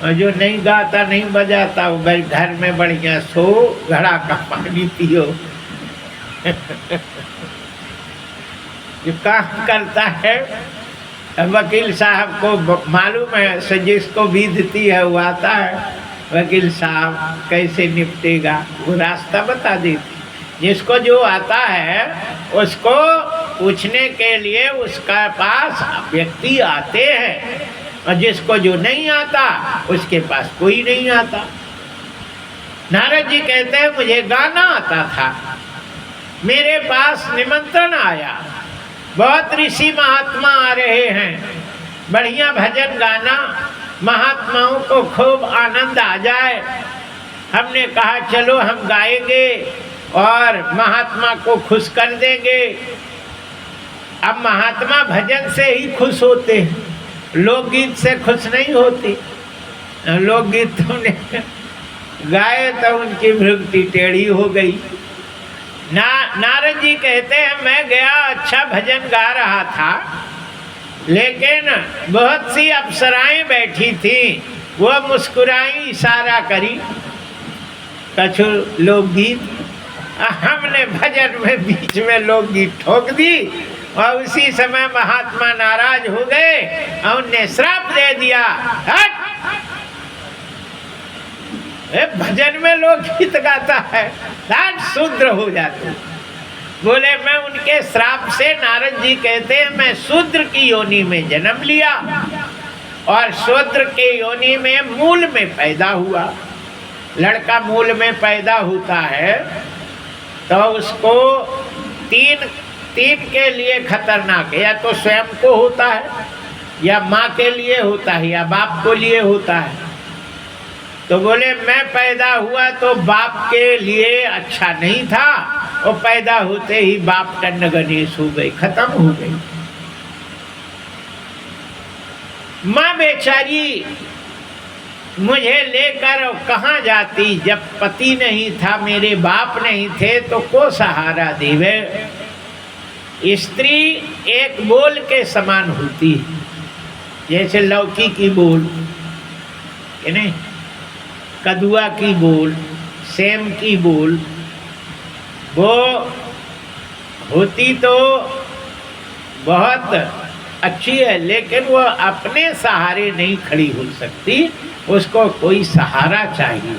और जो नहीं गाता नहीं बजाता वो भाई घर में बढ़िया सो, घड़ा का पानी पियो। जो काम करता है वकील साहब को मालूम है, से जिसको बीतती है वो आता है, वकील साहब कैसे निपटेगा, वो रास्ता बता देती। जिसको जो आता है उसको पूछने के लिए उसका पास व्यक्ति आते हैं, और जिसको जो नहीं आता उसके पास कोई नहीं आता। नारद जी कहते हैं मुझे गाना आता था, मेरे पास निमंत्रण आया, बहुत ऋषि महात्मा आ रहे हैं, बढ़िया भजन गाना, महात्माओं को खूब आनंद आ जाए। हमने कहा चलो हम गाएंगे और महात्मा को खुश कर देंगे। अब महात्मा भजन से ही खुश होते हैं, लोकगीत से खुश नहीं होती। लोकगीत तुमने गाए तो उनकी भ्रुकुटी टेढ़ी हो गई। नारद जी कहते हैं मैं गया, अच्छा भजन गा रहा था, लेकिन बहुत सी अप्सराएं बैठी थी, वो मुस्कुराई, इशारा करी, कछु लोकगीत। हमने भजन में बीच में लोकगीत ठोक दी और उसी समय महात्मा नाराज हो गए और उनने श्राप दे दिया, हट! भजन में लोकगीत गाता है, हट, शूद्र हो जाते। बोले मैं उनके श्राप से, नारद जी कहते हैं मैं शूद्र की योनि में जन्म लिया और शूद्र के योनि में मूल में पैदा हुआ। लड़का मूल में पैदा होता है तो उसको तीन के लिए खतरनाक है, या तो स्वयं को होता है, या माँ के लिए होता है, या बाप को लिए होता है। तो बोले मैं पैदा हुआ तो बाप के लिए अच्छा नहीं था, और पैदा होते ही बाप टन्न गणेश हो गई, खत्म हो गई। माँ बेचारी मुझे लेकर कहाँ जाती, जब पति नहीं था, मेरे बाप नहीं थे, तो को सहारा देवे। स्त्री एक बोल के समान होती है, जैसे लौकी की बोल, कि नहीं, कदुआ की बोल, सेम की बोल, वो होती तो बहुत अच्छी है, लेकिन वो अपने सहारे नहीं खड़ी हो सकती, उसको कोई सहारा चाहिए,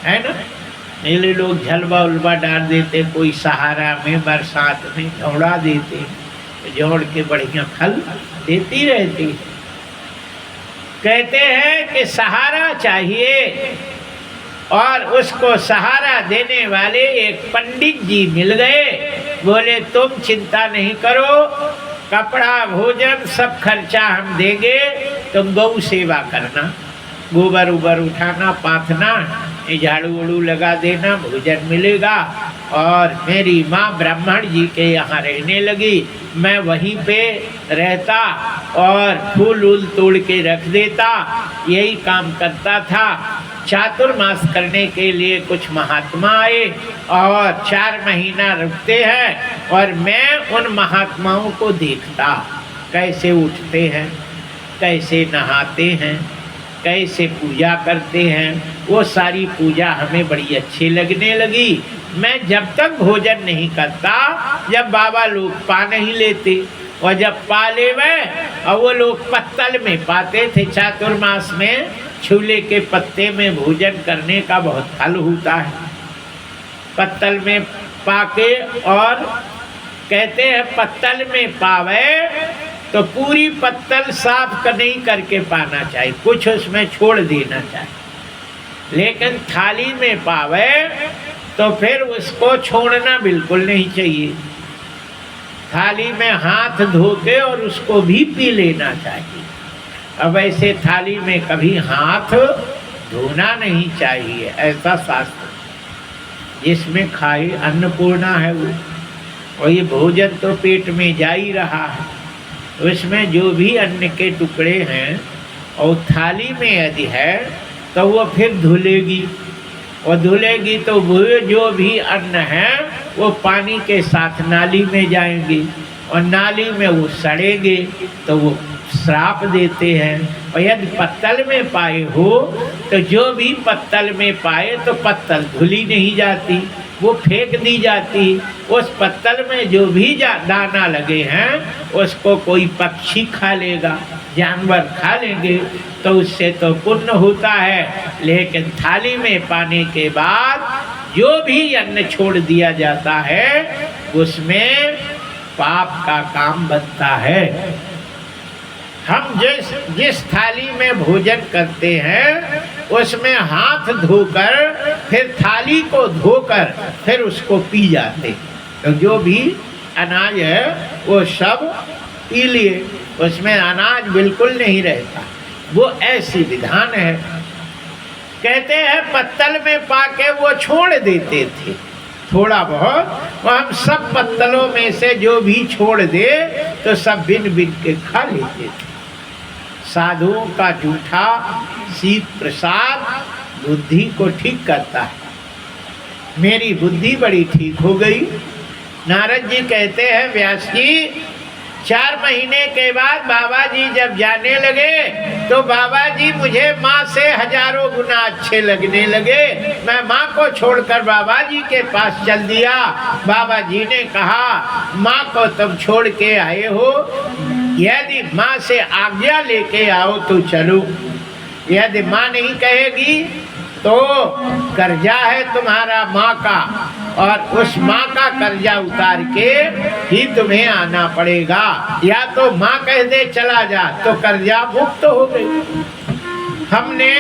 है ना। नीले लोग झलवा उलवा डाल देते, कोई सहारा में बरसात में झोड़ा देते, जोड़ के बढ़िया फल देती रहती। कहते हैं कि सहारा चाहिए, और उसको सहारा देने वाले एक पंडित जी मिल गए। बोले तुम चिंता नहीं करो, कपड़ा भोजन सब खर्चा हम देंगे, तुम गौ सेवा करना, गोबर उबर उठाना, पाथना, झाड़ू उड़ू लगा देना, भोजन मिलेगा। और मेरी माँ ब्राह्मण जी के यहाँ रहने लगी, मैं वहीं पे रहता और फूल उल तोड़ के रख देता, यही काम करता था। चातुर्मास करने के लिए कुछ महात्मा आए और 4 महीना रुकते हैं, और मैं उन महात्माओं को देखता, कैसे उठते हैं, कैसे नहाते हैं, कैसे पूजा करते हैं। वो सारी पूजा हमें बड़ी अच्छी लगने लगी। मैं जब तक भोजन नहीं करता, जब बाबा लोग पा नहीं लेते, और जब पा ले और वो लोग पत्तल में पाते थे। चातुर्मास में छूले के पत्ते में भोजन करने का बहुत फल होता है, पत्तल में पाके। और कहते हैं पत्तल में पावे तो पूरी पत्तल साफ नहीं करके पाना चाहिए, कुछ उसमें छोड़ देना चाहिए। लेकिन थाली में पावे तो फिर उसको छोड़ना बिल्कुल नहीं चाहिए, थाली में हाथ धो के और उसको भी पी लेना चाहिए। अब ऐसे थाली में कभी हाथ धोना नहीं चाहिए, ऐसा शास्त्र। जिसमें खाए अन्नपूर्णा है वो, और ये भोजन तो पेट में जा ही रहा है, उसमें जो भी अन्न के टुकड़े हैं और थाली में यदि है तो वो फिर धुलेगी, और धुलेगी तो वो जो भी अन्न है वो पानी के साथ नाली में जाएंगे और नाली में वो सड़ेंगे तो वो श्राप देते हैं। और यदि पत्तल में पाए हो तो जो भी पत्तल में पाए तो पत्तल धुली नहीं जाती, वो फेंक दी जाती। उस पत्तल में जो भी दाना लगे हैं उसको कोई पक्षी खा लेगा, जानवर खा लेंगे तो उससे तो पुण्य होता है। लेकिन थाली में पाने के बाद जो भी अन्न छोड़ दिया जाता है उसमें पाप का काम बनता है। हम जिस थाली में भोजन करते हैं उसमें हाथ धोकर फिर थाली को धोकर फिर उसको पी जाते, तो जो भी अनाज है वो सब पी लिए, उसमें अनाज बिल्कुल नहीं रहता। वो ऐसी विधान है। कहते हैं पत्तल में पाके वो छोड़ देते थे थोड़ा बहुत, वो हम सब पत्तलों में से जो भी छोड़ दे तो सब बिन बिन के खा लेते थे। साधुओं का जूठा शीत प्रसाद बुद्धि को ठीक करता है। मेरी बुद्धि बड़ी ठीक हो गई। नारद जी कहते हैं व्यास जी 4 महीने के बाद बाबा जी जब जाने लगे तो बाबा जी मुझे माँ से हजारों गुना अच्छे लगने लगे। मैं माँ को छोड़कर बाबा जी के पास चल दिया। बाबा जी ने कहा माँ को तुम छोड़ के आए हो, यदि माँ से आज्ञा लेके आओ तो चलो, यदि माँ नहीं कहेगी तो कर्जा है तुम्हारा माँ का और उस माँ का कर्जा उतार के ही तुम्हें आना पड़ेगा। या तो माँ कह दे चला जा तो कर्जा मुक्त हो गई। हमने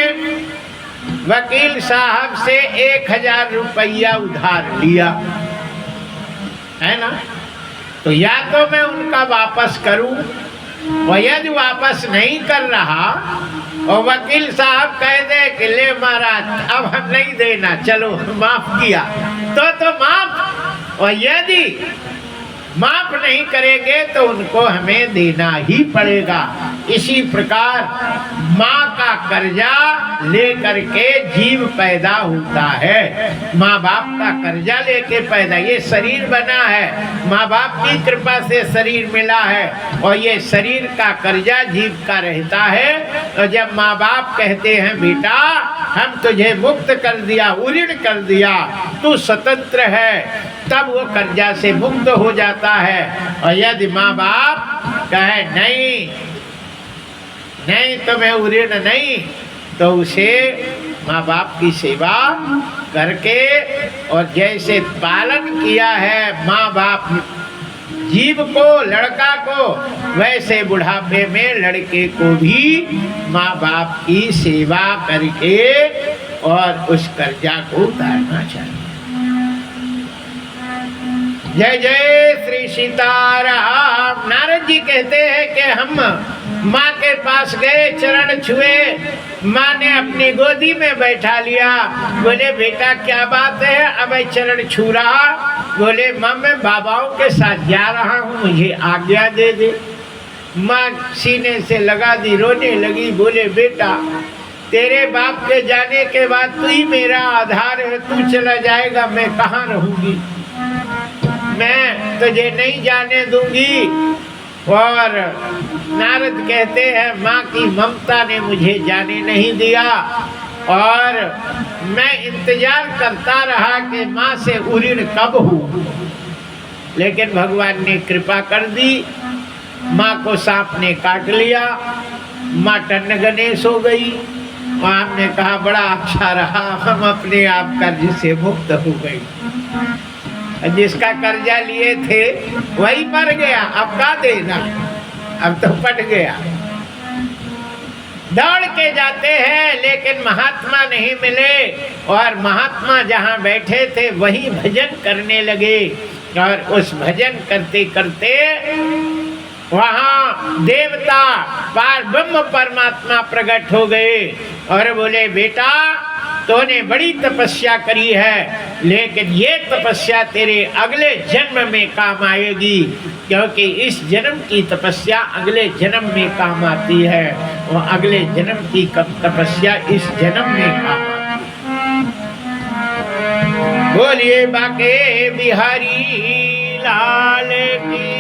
वकील साहब से 1000 रुपया उधार लिया है ना, तो या तो मैं उनका वापस करूं, और यदि वापस नहीं कर रहा और वकील साहब कह दे कि ले महाराज अब हम नहीं देना, चलो माफ किया तो माफ, और यदि माफ नहीं करेंगे तो उनको हमें देना ही पड़ेगा। इसी प्रकार माँ का कर्जा लेकर के जीव पैदा होता है। माँ बाप का कर्जा लेके पैदा, ये शरीर बना है, माँ बाप की कृपा से शरीर मिला है और ये शरीर का कर्जा जीव का रहता है। तो जब माँ बाप कहते हैं बेटा हम तुझे मुक्त कर दिया, उऋण कर दिया, तू स्वतंत्र है, तब वो कर्जा से मुक्त हो जाता है। और यदि माँ बाप कहे नहीं नहीं तुम्हें उऋण नहीं, तो उसे माँ बाप की सेवा करके और जैसे पालन किया है माँ बाप जीव को, लड़का को, वैसे बुढ़ापे में लड़के को भी माँ बाप की सेवा करके और उस कर्जा को उतारना चाहिए। जय जय श्री सीताराम। नारद जी कहते हैं कि हम माँ के पास गए, चरण छुए, माँ ने अपनी गोदी में बैठा लिया। बोले बेटा क्या बात है, अब मैं चरण छू रहा। बोले माँ मैं बाबाओं के साथ जा रहा हूँ, मुझे आज्ञा दे दे। माँ सीने से लगा दी, रोने लगी। बोले बेटा तेरे बाप के जाने के बाद तू ही मेरा आधार है, तू चला जाएगा मैं कहाँ रहूँगी, मैं तुझे नहीं जाने दूंगी। और नारद कहते हैं माँ की ममता ने मुझे जाने नहीं दिया और मैं इंतजार करता रहा कि माँ से उऋण कब हो, लेकिन भगवान ने कृपा कर दी। माँ को सांप ने काट लिया, माँ टन्न गणेश हो गई। और हमने कहा बड़ा अच्छा रहा, हम अपने आप कर्ज से मुक्त हो गए। जिसका कर्जा लिए थे वही मर गया, अब का देना, अब तो पट गया। दौड़ के जाते हैं लेकिन महात्मा नहीं मिले, और महात्मा जहाँ बैठे थे वही भजन करने लगे। और उस भजन करते करते वहाँ देवता पार ब्रह्म परमात्मा प्रकट हो गए और बोले बेटा तूने बड़ी तपस्या करी है, लेकिन ये तपस्या तेरे अगले जन्म में काम आएगी, क्योंकि इस जन्म की तपस्या अगले जन्म में काम आती है और अगले जन्म की तपस्या इस जन्म में काम आती है। बोलिए बाके बिहारी लाल की।